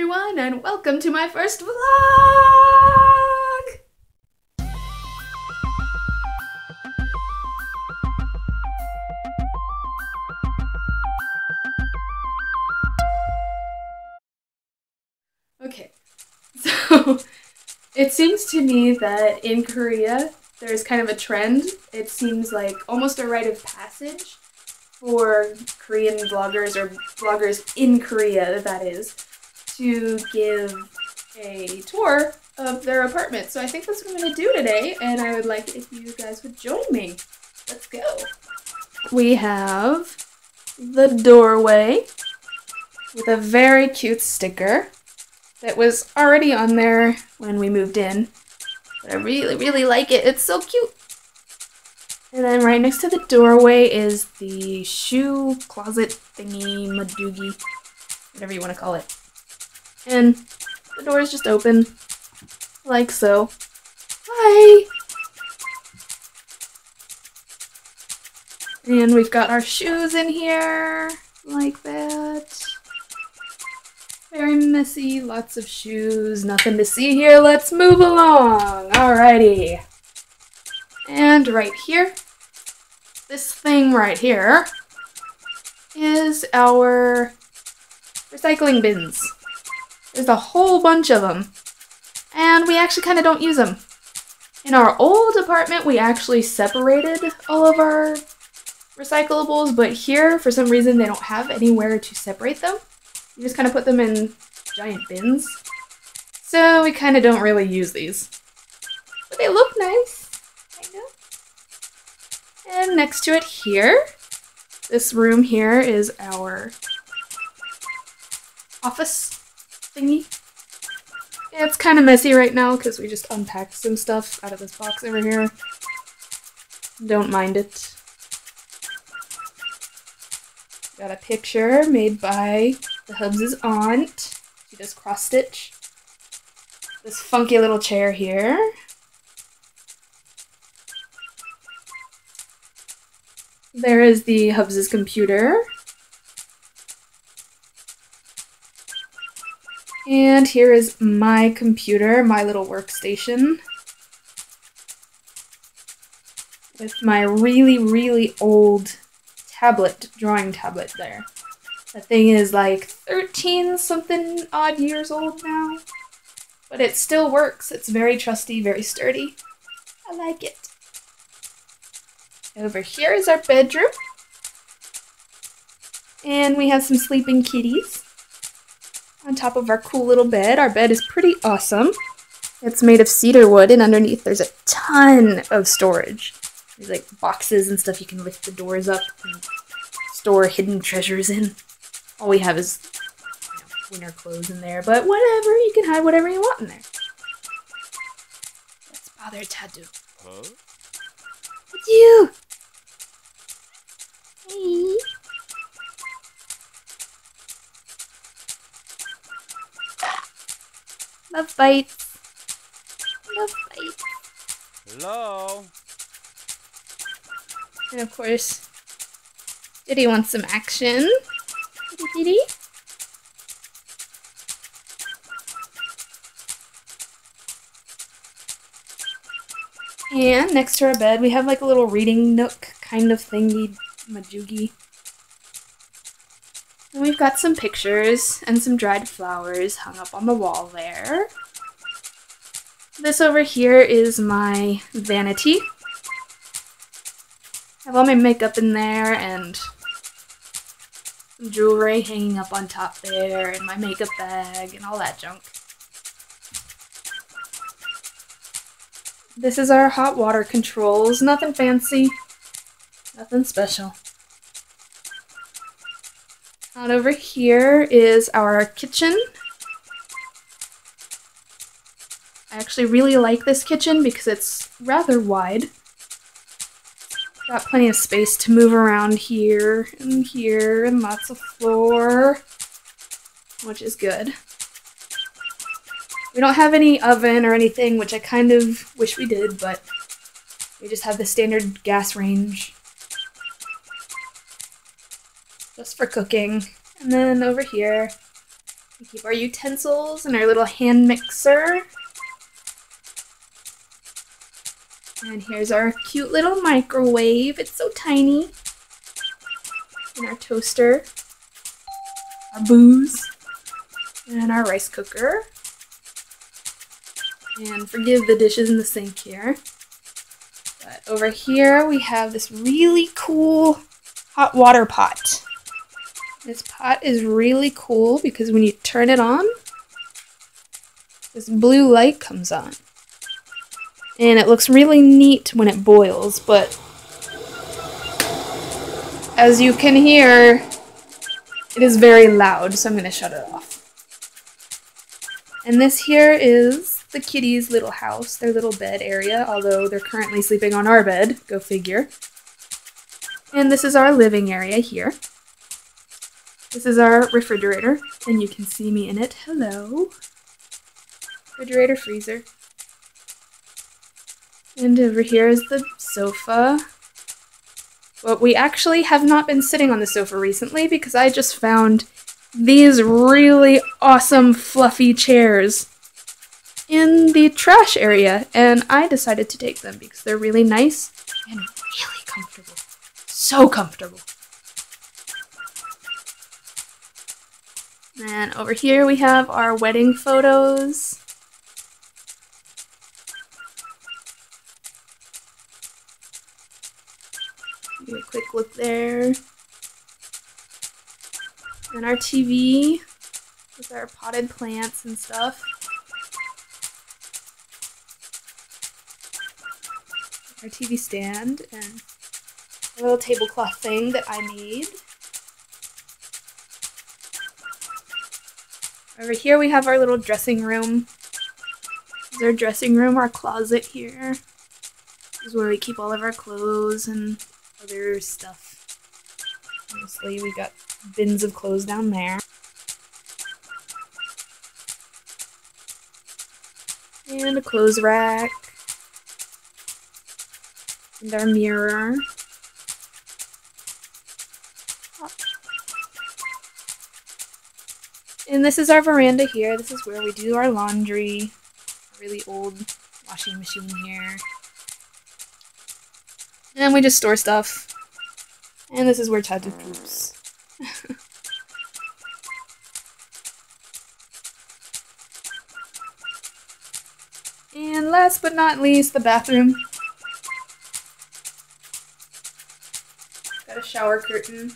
everyone, and welcome to my first vlog! Okay, so it seems to me that in Korea there's kind of a trend. It seems like almost a rite of passage for Korean vloggers, or vloggers in Korea, that is, to give a tour of their apartment. So I think that's what I'm going to do today, and I would like it if you guys would join me. Let's go. We have the doorway with a very cute sticker that was already on there when we moved in. But I really like it. It's so cute. And then right next to the doorway is the shoe closet thingy, madoogie, whatever you want to call it. And the door is just open, like so. Hi! And we've got our shoes in here, like that. Very messy, lots of shoes, nothing to see here. Let's move along. Alrighty. And right here, this thing right here is our recycling bins. There's a whole bunch of them, and we actually kind of don't use them. In our old apartment, we actually separated all of our recyclables, but here, for some reason, they don't have anywhere to separate them. You just kind of put them in giant bins. So we kind of don't really use these. But they look nice, kind of. And next to it here, this room here is our office thingy. It's kind of messy right now because we just unpacked some stuff out of this box over here. Don't mind it. Got a picture made by the Hubs' aunt. She does cross stitch. This funky little chair here. There is the Hubs' computer. And here is my computer, my little workstation. With my really old tablet, drawing tablet there. That thing is like 13 something odd years old now. But it still works. It's very trusty, very sturdy. I like it. Over here is our bedroom. And we have some sleeping kitties on top of our cool little bed. Our bed is pretty awesome. It's made of cedar wood, and underneath there's a ton of storage. There's like boxes and stuff you can lift the doors up and store hidden treasures in. All we have is winter clothes in there, but whatever, you can hide whatever you want in there. Let's bother Tadu. Huh? It's you! Hey! Love bites. Love bites. Hello? And of course, Diddy wants some action. Diddy. And next to our bed, we have like a little reading nook kind of thingy, majoogie. And we've got some pictures and some dried flowers hung up on the wall there. This over here is my vanity. I have all my makeup in there and some jewelry hanging up on top there, and my makeup bag and all that junk. This is our hot water controls. Nothing fancy. Nothing special. On over here is our kitchen. I actually really like this kitchen because it's rather wide. Got plenty of space to move around here, and lots of floor, which is good. We don't have any oven or anything, which I kind of wish we did, but we just have the standard gas range. Just for cooking. And then over here, We keep our utensils and our little hand mixer. And here's our cute little microwave. It's so tiny. And our toaster. Our booze. And our rice cooker. And forgive the dishes in the sink here. But over here we have this really cool hot water pot. This pot is really cool because when you turn it on, this blue light comes on. And it looks really neat when it boils, but as you can hear, it is very loud, so I'm going to shut it off. And this here is the kitties' little house, their little bed area, although they're currently sleeping on our bed, go figure. And this is our living area here. This is our refrigerator, and you can see me in it. Hello. Refrigerator, freezer. And over here is the sofa. But we actually have not been sitting on the sofa recently because I just found these really awesome fluffy chairs in the trash area, and I decided to take them because they're really nice and really comfortable. So comfortable. And over here we have our wedding photos. Give you a quick look there. And our TV with our potted plants and stuff. Our TV stand and a little tablecloth thing that I made. Over here we have our little dressing room. This is our dressing room, our closet here. This is where we keep all of our clothes and other stuff. Mostly we got bins of clothes down there. And a clothes rack. And our mirror. And this is our veranda here. This is where we do our laundry. A really old washing machine here. And we just store stuff. And this is where Tatu poops. And last but not least, the bathroom. Got a shower curtain.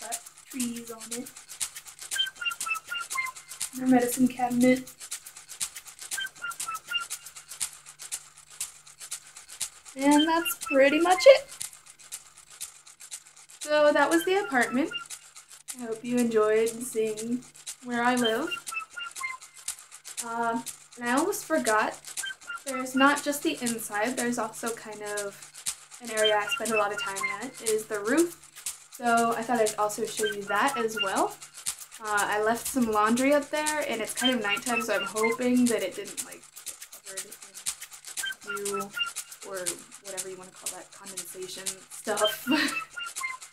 Got trees on it. Our medicine cabinet. And that's pretty much it. So that was the apartment. I hope you enjoyed seeing where I live. And I almost forgot, there's not just the inside, there's also kind of an area I spend a lot of time at, is the roof. So I thought I'd also show you that as well. I left some laundry up there, and it's kind of nighttime, so I'm hoping that it didn't like get covered in dew or whatever you want to call that, condensation stuff.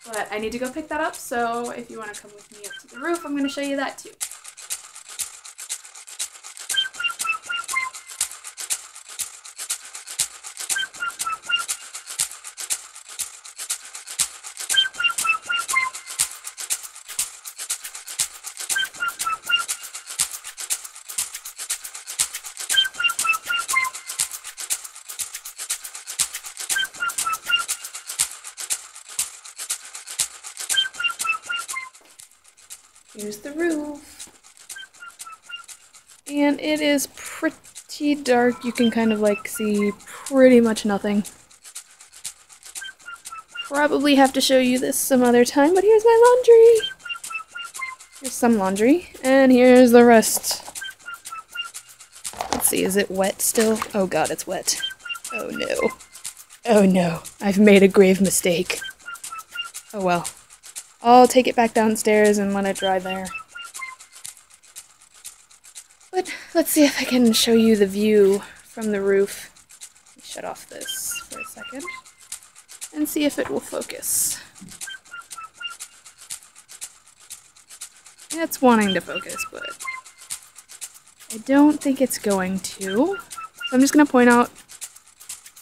But I need to go pick that up, so if you want to come with me up to the roof, I'm going to show you that too. Here's the roof. And it is pretty dark. You can kind of like see pretty much nothing. Probably have to show you this some other time, but here's my laundry. Here's some laundry, and here's the rest. Let's see, is it wet still? Oh god, it's wet. Oh no. Oh no, I've made a grave mistake. Oh well. I'll take it back downstairs and let it dry there. But let's see if I can show you the view from the roof. Let me shut off this for a second and see if it will focus. It's wanting to focus, but I don't think it's going to. So I'm just going to point out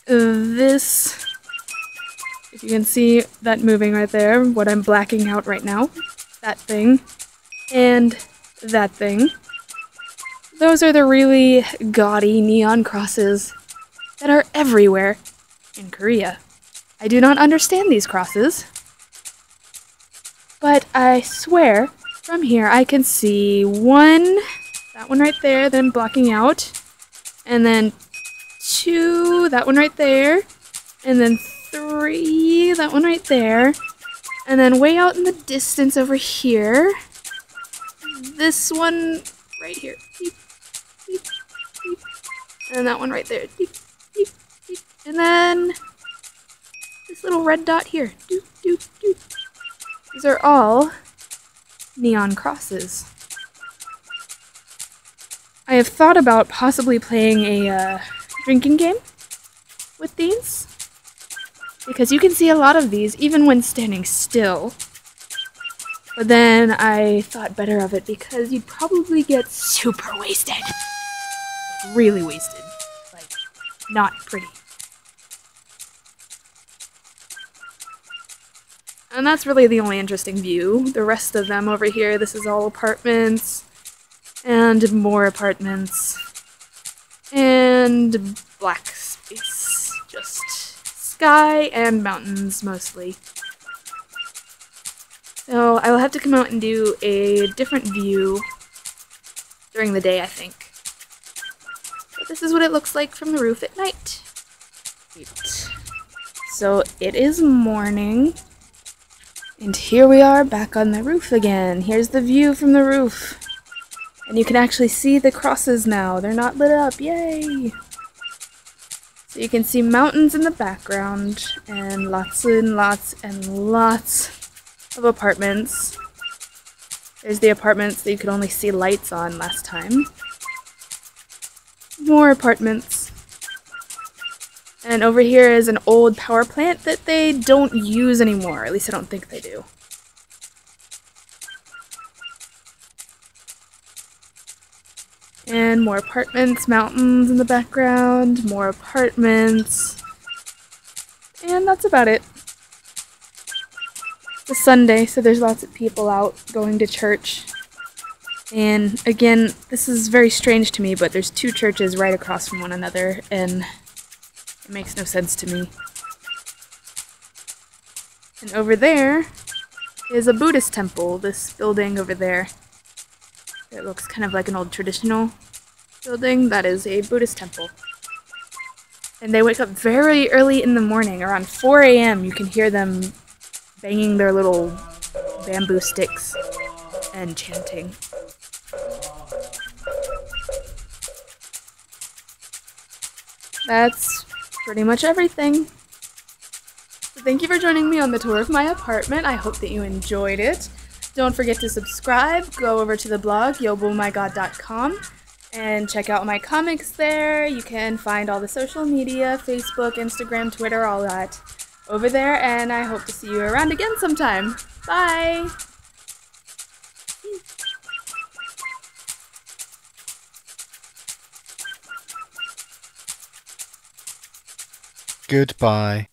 this. If you can see that moving right there, what I'm blacking out right now. That thing. And that thing. Those are the really gaudy neon crosses that are everywhere in Korea. I do not understand these crosses, but I swear from here I can see one, that one right there, then blocking out, and then two, that one right there, and then three, that one right there, and then way out in the distance over here, this one right here, beep, beep, beep, and that one right there, beep, beep, beep, and then this little red dot here, doop, doop, doop. These are all neon crosses. I have thought about possibly playing a drinking game with these, because you can see a lot of these even when standing still. But then I thought better of it because you'd probably get super wasted. Really wasted. Like, not pretty. And that's really the only interesting view. The rest of them over here, this is all apartments. And more apartments. And black space. Just sky and mountains, mostly. So I will have to come out and do a different view during the day, I think. But this is what it looks like from the roof at night. So it is morning. And here we are back on the roof again. Here's the view from the roof. And you can actually see the crosses now. They're not lit up. Yay! So you can see mountains in the background and lots and lots and lots of apartments. There's the apartments that you could only see lights on last time. More apartments. And over here is an old power plant that they don't use anymore. At least I don't think they do. And more apartments, mountains in the background, more apartments. And that's about it. It's a Sunday, so there's lots of people out going to church. And again, this is very strange to me, but there's two churches right across from one another, and it makes no sense to me. And over there is a Buddhist temple, this building over there. It looks kind of like an old traditional building. That is a Buddhist temple. And they wake up very early in the morning, around 4 a.m. You can hear them banging their little bamboo sticks and chanting. That's pretty much everything. So thank you for joining me on the tour of my apartment. I hope that you enjoyed it. Don't forget to subscribe. Go over to the blog, yeobomg.com, and check out my comics there. You can find all the social media, Facebook, Instagram, Twitter, all that over there, and I hope to see you around again sometime. Bye! Goodbye.